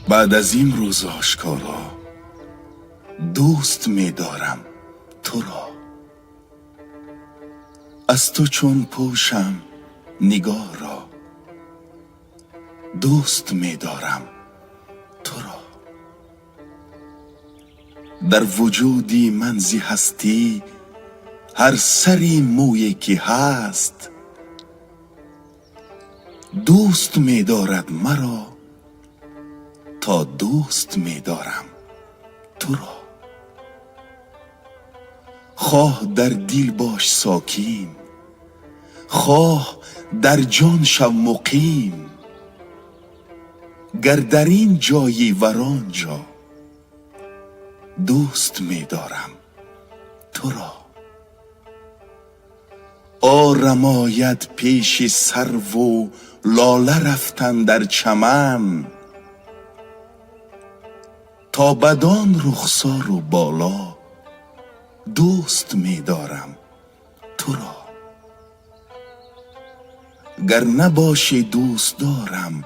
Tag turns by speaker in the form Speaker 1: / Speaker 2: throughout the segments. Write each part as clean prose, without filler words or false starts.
Speaker 1: بعد از این روز آشکارا دوست می‌دارم تو را. از تو چون پوشم نگاه را، دوست می‌دارم تو را. در وجودی من زی هستی هر سری مویی که هست، دوست می‌دارد مرا تا دوست می‌دارم تو را. خواه در دل باش ساکین، خواه در جان شو مقیم، گر در این جایی ور آن جا، دوست می‌دارم تو را. عارم آید پیش سرو و لاله رفتن در چمن، تا بدان رخسار و بالا دوست می‌دارم تو را. گر نباشی دوست دارم،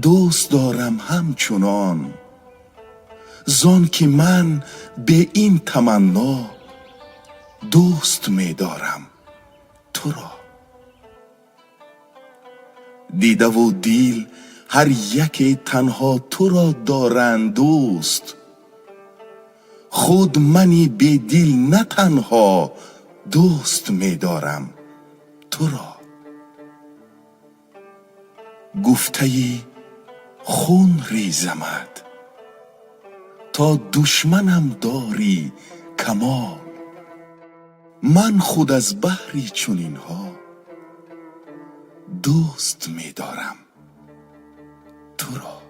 Speaker 1: دوست دارم همچنان، زان که من به این تمنا دوست می‌دارم تو را. دیده و دل هر یک تنها تو را دارند دوست، خود منی بی دل نه تنها دوست می‌دارم تو را. گفته ای خون ریزمت تا دشمنم داری کمال، من خود از بهر چنین ها دوست می‌دارم تو را.